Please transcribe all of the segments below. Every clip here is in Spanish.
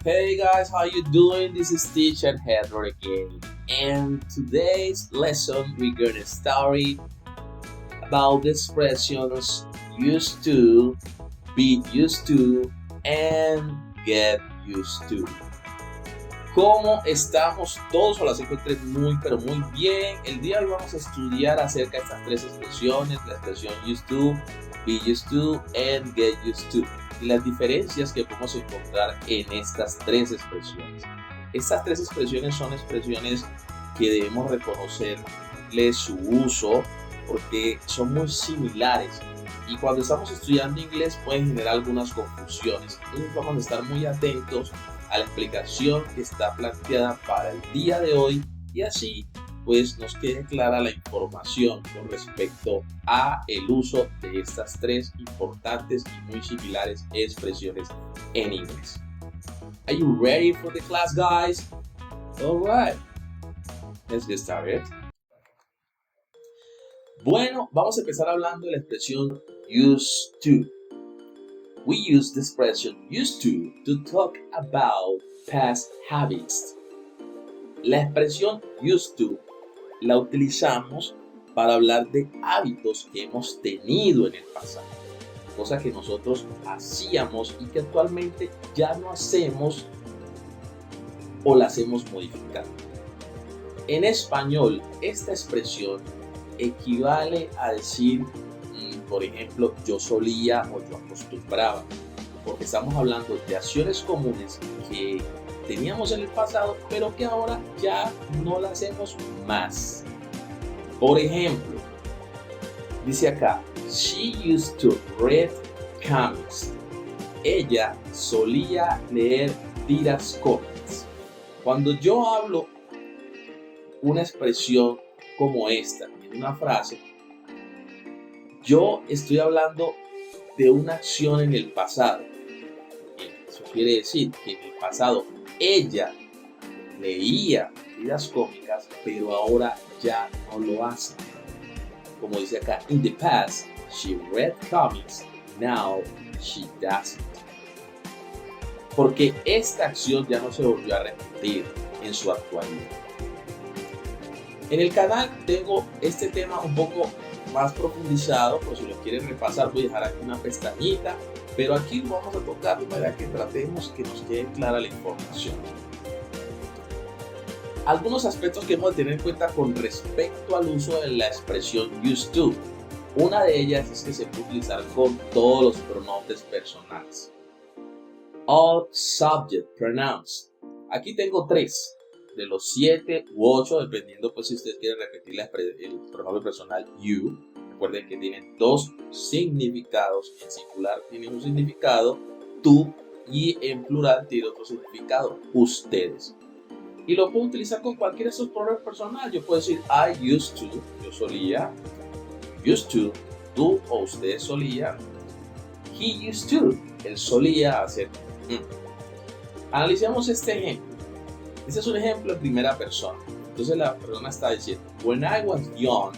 Hey guys, how you doing? This is Teacher Hedro again. And today's lesson we're gonna study about the expressions used to, be used to, and get used to. ¿Cómo estamos todos? Ojalá se encuentren muy pero muy bien. El día de hoy vamos a estudiar acerca de estas tres expresiones, la expresión used to, be used to, and get used to. Y las diferencias que podemos encontrar en estas tres expresiones. Estas tres expresiones son expresiones que debemos reconocerle su uso porque son muy similares y cuando estamos estudiando inglés pueden generar algunas confusiones. Entonces vamos a estar muy atentos a la explicación que está planteada para el día de hoy y así pues nos quede clara la información con respecto a el uso de estas tres importantes y muy similares expresiones en inglés. Are you ready for the class, guys? All right. Let's get started. Bueno, vamos a empezar hablando de la expresión used to. We use the expression used to talk about past habits. La expresión used to la utilizamos para hablar de hábitos que hemos tenido en el pasado, cosas que nosotros hacíamos y que actualmente ya no hacemos o las hemos modificado. En español, esta expresión equivale a decir, por ejemplo, yo solía o yo acostumbraba, porque estamos hablando de acciones comunes que teníamos en el pasado, pero que ahora ya no las hacemos más. Por ejemplo, dice acá, she used to read comics. Ella solía leer tiras cómicas. Cuando yo hablo una expresión como esta en una frase, yo estoy hablando de una acción en el pasado. Eso quiere decir que en el pasado ella leía tiras cómicas, pero ahora ya no lo hace. Como dice acá, in the past, she read comics, now she doesn't. Porque esta acción ya no se volvió a repetir en su actualidad. En el canal tengo este tema un poco más profundizado, por si lo quieren repasar voy a dejar aquí una pestañita, pero aquí vamos a tocar de manera que tratemos que nos quede clara la información. Algunos aspectos que hemos de tener en cuenta con respecto al uso de la expresión used to. Una de ellas es que se puede utilizar con todos los pronombres personales. All subject pronouns. Aquí tengo 3 de los 7 u 8, dependiendo pues si ustedes quieren repetir el pronombre personal you. Recuerden que tienen 2 significados. En singular tiene un significado, tú, y en plural tiene otro significado, ustedes. Y lo puedo utilizar con cualquiera de esos pronombres personales. Yo puedo decir I used to, yo solía, used to, tú o usted solía, he used to, él solía hacer. Analicemos este ejemplo. Este es un ejemplo en primera persona. Entonces la persona está diciendo, when I was young,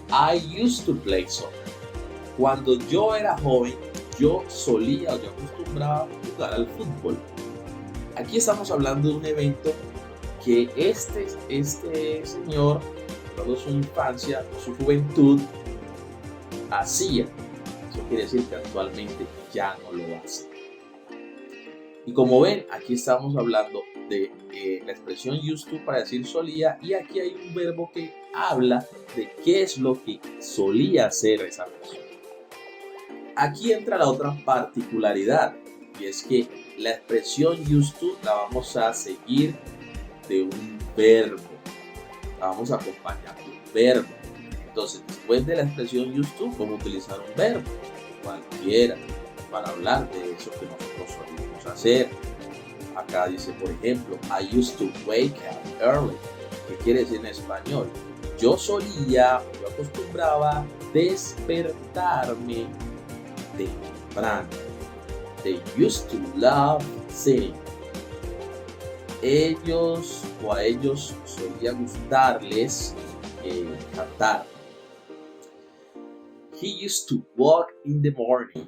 I used to play soccer. Cuando yo era joven, yo solía o yo acostumbraba jugar al fútbol. Aquí estamos hablando de un evento que este señor, toda su infancia, su juventud, hacía. Eso quiere decir que actualmente ya no lo hace. Y como ven, aquí estamos hablando de la expresión used to para decir solía, y aquí hay un verbo que habla de qué es lo que solía hacer esa persona. Aquí entra la otra particularidad, y es que la expresión used to la vamos a seguir de un verbo, la vamos a acompañar de un verbo. Entonces, después de la expresión used to, podemos utilizar un verbo, cualquiera, para hablar de eso que nosotros solíamos hacer. Acá dice, por ejemplo, I used to wake up early. ¿Qué quiere decir en español? Yo acostumbraba despertarme temprano. They used to love singing. A ellos solía gustarles cantar. He used to walk in the morning.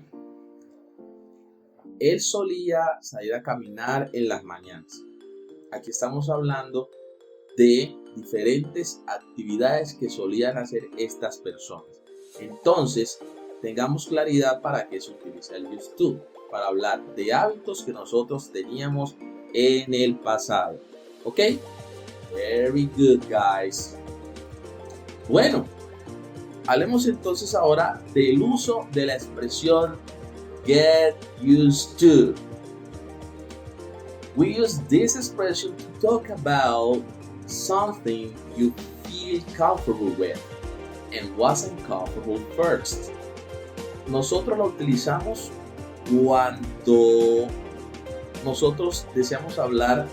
Él solía salir a caminar en las mañanas. Aquí estamos hablando de diferentes actividades que solían hacer estas personas. Entonces, tengamos claridad para qué se utiliza el used to, para hablar de hábitos que nosotros teníamos en el pasado. ¿Ok? Very good, guys. Bueno, hablemos entonces ahora del uso de la expresión get used to. We use this expression to talk about something you feel comfortable with and wasn't comfortable first. Nosotros lo utilizamos cuando nosotros deseamos hablar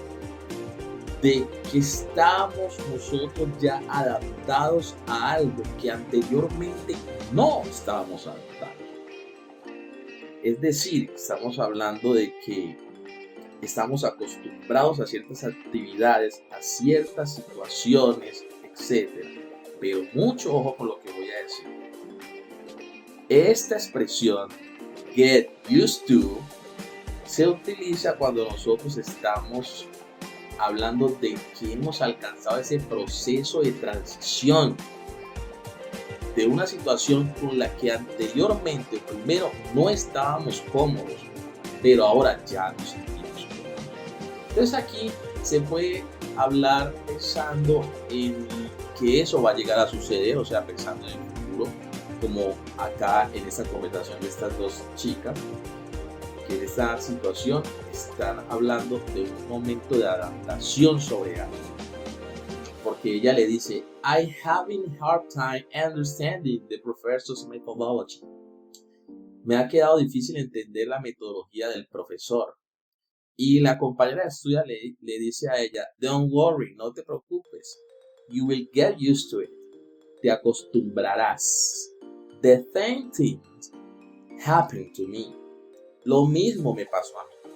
de que estamos nosotros ya adaptados a algo que anteriormente no estábamos adaptados. Es decir, estamos hablando de que estamos acostumbrados a ciertas actividades, a ciertas situaciones, etc. Pero mucho ojo con lo que voy a decir. Esta expresión, get used to, se utiliza cuando nosotros estamos hablando de que hemos alcanzado ese proceso de transición de una situación con la que anteriormente, primero, no estábamos cómodos, pero ahora ya nos sentimos cómodos. Entonces aquí se puede hablar pensando en que eso va a llegar a suceder, o sea, pensando en el futuro, como acá en esta conversación de estas dos chicas, que en esta situación están hablando de un momento de adaptación sobre algo. Porque ella le dice, I having hard time understanding the professor's methodology. Me ha quedado difícil entender la metodología del profesor. Y la compañera de estudio le dice a ella, don't worry, no te preocupes. You will get used to it. Te acostumbrarás. The same things happened to me. Lo mismo me pasó a mí.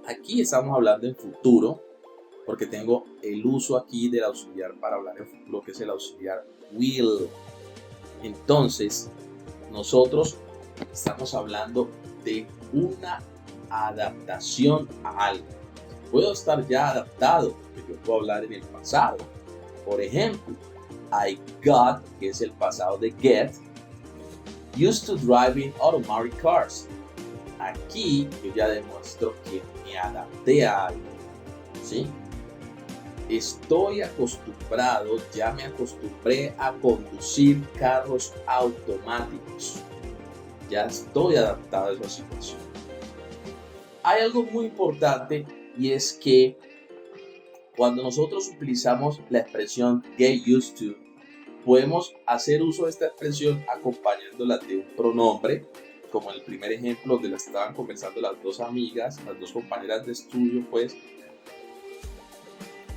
Aquí estamos hablando en futuro, porque tengo el uso aquí del auxiliar para hablar en futuro, que es el auxiliar will. Entonces, nosotros estamos hablando de una adaptación a algo. Puedo estar ya adaptado, pero yo puedo hablar en el pasado. Por ejemplo, I got, que es el pasado de get, used to driving automatic cars. Aquí yo ya demuestro que me adapté a algo, ¿sí? Estoy acostumbrado, ya me acostumbré a conducir carros automáticos. Ya estoy adaptado a esa situación. Hay algo muy importante y es que cuando nosotros utilizamos la expresión get used to, podemos hacer uso de esta expresión acompañándola de un pronombre, como en el primer ejemplo donde la estaban conversando las dos amigas, las dos compañeras de estudio, pues,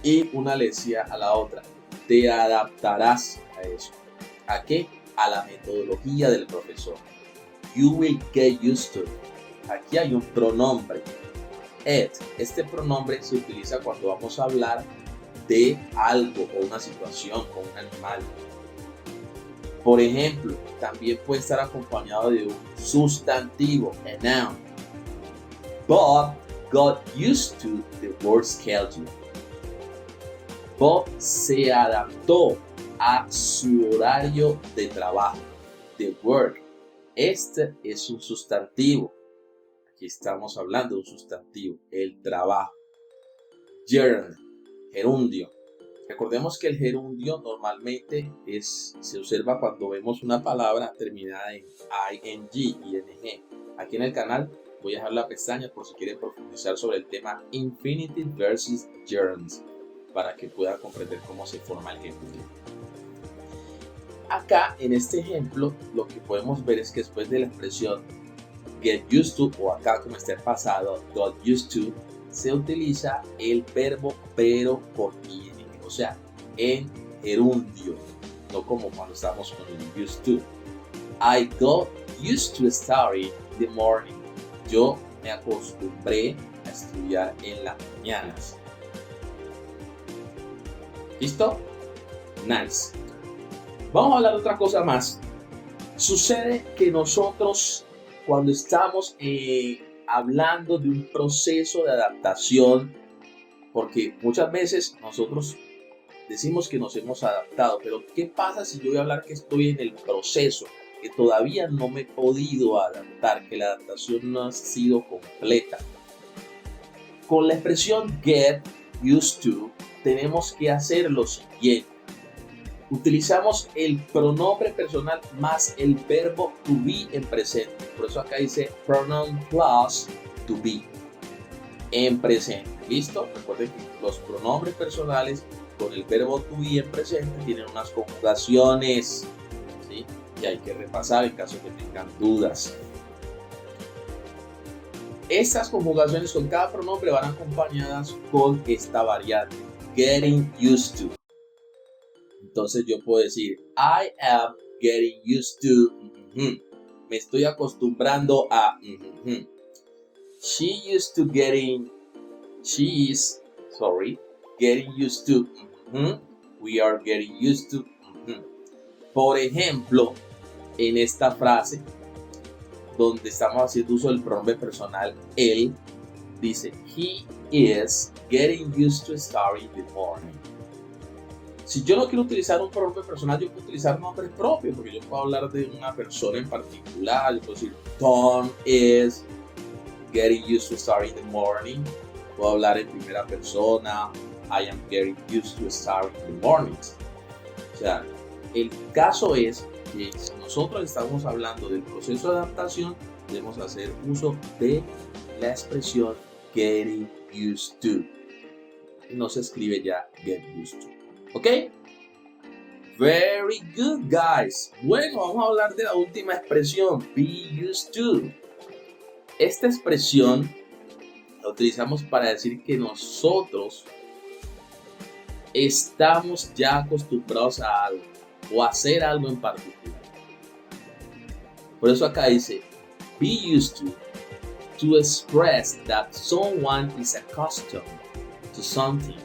y una le decía a la otra, te adaptarás a eso. ¿A qué? A la metodología del profesor. You will get used to it. Aquí hay un pronombre, it. Este pronombre se utiliza cuando vamos a hablar de algo o una situación o un animal. Por ejemplo, también puede estar acompañado de un sustantivo, a noun. Bob got used to the work schedule. Bob se adaptó a su horario de trabajo, the work. Este es un sustantivo. Aquí estamos hablando de un sustantivo, el trabajo. Gerundio. Recordemos que el gerundio normalmente se observa cuando vemos una palabra terminada en ing, ing. Aquí en el canal voy a dejar la pestaña por si quieren profundizar sobre el tema infinitive versus gerunds, para que puedan comprender cómo se forma el gerundio. Acá en este ejemplo lo que podemos ver es que después de la expresión get used to, o acá como está el pasado, got used to, se utiliza el verbo pero con ing. O sea, en gerundio, no como cuando estamos con el used to. I got used to study in the morning. Yo me acostumbré a estudiar en las mañanas. ¿Listo? Nice. Vamos a hablar de otra cosa más. Sucede que nosotros, cuando estamos hablando de un proceso de adaptación, porque muchas veces nosotros decimos que nos hemos adaptado, pero ¿qué pasa si yo voy a hablar que estoy en el proceso, que todavía no me he podido adaptar, que la adaptación no ha sido completa? Con la expresión get used to, tenemos que hacer lo siguiente. Utilizamos el pronombre personal más el verbo to be en presente. Por eso acá dice pronoun plus to be en presente. ¿Listo? Recuerden que los pronombres personales con el verbo to be en presente tienen unas conjugaciones, ¿sí? Y hay que repasar en caso que tengan dudas. Estas conjugaciones con cada pronombre van acompañadas con esta variante, getting used to. Entonces yo puedo decir, I am getting used to, me estoy acostumbrando a, she is getting used to, we are getting used to. Por ejemplo, en esta frase, donde estamos haciendo uso del pronombre personal, él, dice, he is getting used to starting the morning. Si yo no quiero utilizar un pronombre personal, yo puedo utilizar nombres propios, porque yo puedo hablar de una persona en particular. Yo puedo decir, Tom is getting used to starting the morning. Puedo hablar en primera persona, I am getting used to starting the mornings. O sea, el caso es que si nosotros estamos hablando del proceso de adaptación, debemos hacer uso de la expresión getting used to. No se escribe ya get used to. ¿Ok? Very good, guys. Bueno, vamos a hablar de la última expresión, be used to. Esta expresión la utilizamos para decir que nosotros estamos ya acostumbrados a algo o a hacer algo en particular. Por eso acá dice, be used to express that someone is accustomed to something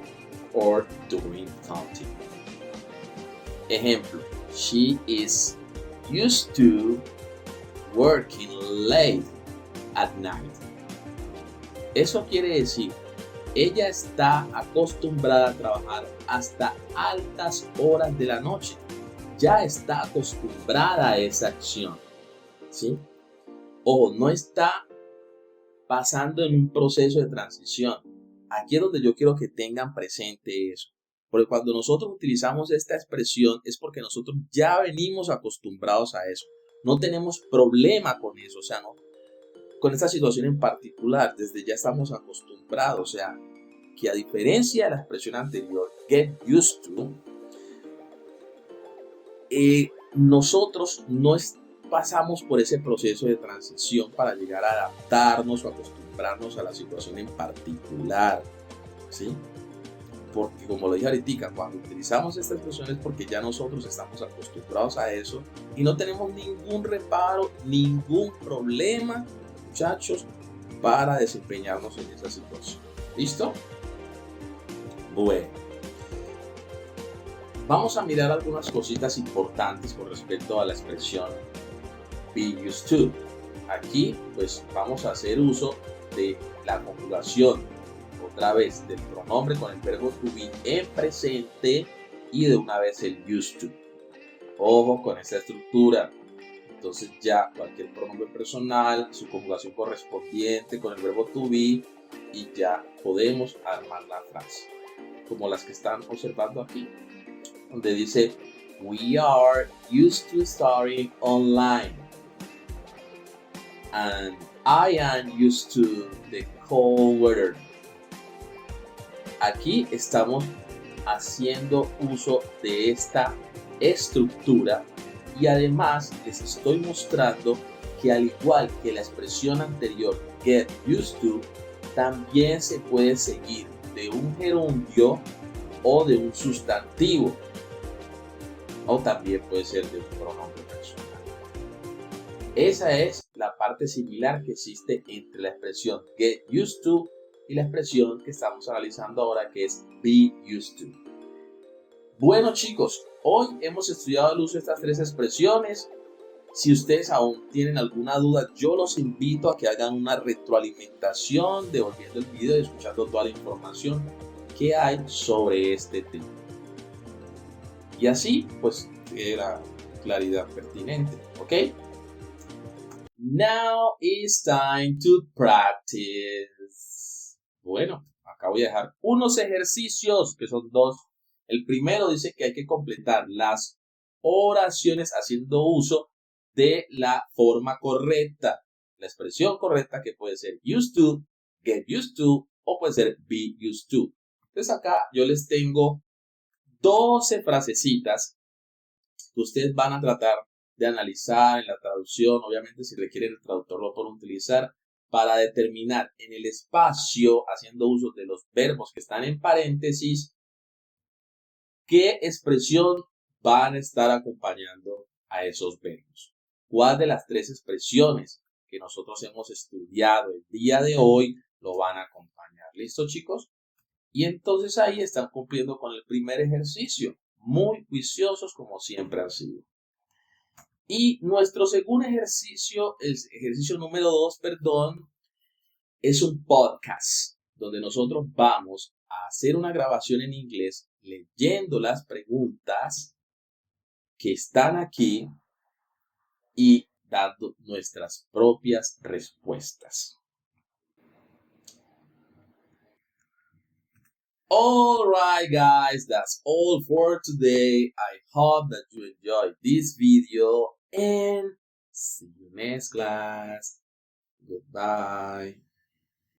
or doing something. Ejemplo, she is used to working late at night. Eso quiere decir, ella está acostumbrada a trabajar hasta altas horas de la noche. Ya está acostumbrada a esa acción, ¿sí? O no está pasando en un proceso de transición. Aquí es donde yo quiero que tengan presente eso. Porque cuando nosotros utilizamos esta expresión es porque nosotros ya venimos acostumbrados a eso. No tenemos problema con eso, o sea, no, con esta situación en particular, desde ya estamos acostumbrados. O sea, que a diferencia de la expresión anterior, get used to, nosotros no pasamos por ese proceso de transición para llegar a adaptarnos o acostumbrarnos a la situación en particular, ¿sí? Porque como lo dije ahorita, cuando utilizamos esta expresión es porque ya nosotros estamos acostumbrados a eso y no tenemos ningún reparo, ningún problema, muchachos, para desempeñarnos en esa situación. ¿Listo? Bueno, vamos a mirar algunas cositas importantes con respecto a la expresión be used to. Aquí pues vamos a hacer uso de la conjugación otra vez del pronombre con el verbo to be en presente y de una vez el used to. Ojo con esta estructura. Entonces ya cualquier pronombre personal, su conjugación correspondiente con el verbo to be y ya podemos armar la frase. Como las que están observando aquí, donde dice we are used to studying online and I am used to the cold weather. Aquí estamos haciendo uso de esta estructura y además les estoy mostrando que al igual que la expresión anterior get used to, también se puede seguir de un gerundio o de un sustantivo, o también puede ser de un pronombre personal. Esa es la parte similar que existe entre la expresión get used to y la expresión que estamos analizando ahora, que es be used to. Bueno, chicos, hoy hemos estudiado el uso de estas tres expresiones. Si ustedes aún tienen alguna duda, yo los invito a que hagan una retroalimentación devolviendo el video y escuchando toda la información que hay sobre este tema. Y así, pues, era claridad pertinente, ¿ok? Now it's time to practice. Bueno, acá voy a dejar unos ejercicios que son dos. El primero dice que hay que completar las oraciones haciendo uso de la forma correcta, la expresión correcta que puede ser used to, get used to o puede ser be used to. Entonces acá yo les tengo 12 frasecitas que ustedes van a tratar de analizar en la traducción. Obviamente, si requieren el traductor lo pueden utilizar para determinar en el espacio, haciendo uso de los verbos que están en paréntesis, qué expresión van a estar acompañando a esos verbos. ¿Cuál de las tres expresiones que nosotros hemos estudiado el día de hoy lo van a acompañar? ¿Listo, chicos? Y entonces ahí están cumpliendo con el primer ejercicio. Muy juiciosos como siempre han sido. Y nuestro segundo ejercicio, el ejercicio número 2, perdón, es un podcast donde nosotros vamos a hacer una grabación en inglés leyendo las preguntas que están aquí y dando nuestras propias respuestas. Alright guys, that's all for today. I hope that you enjoyed this video and see you next class. Goodbye.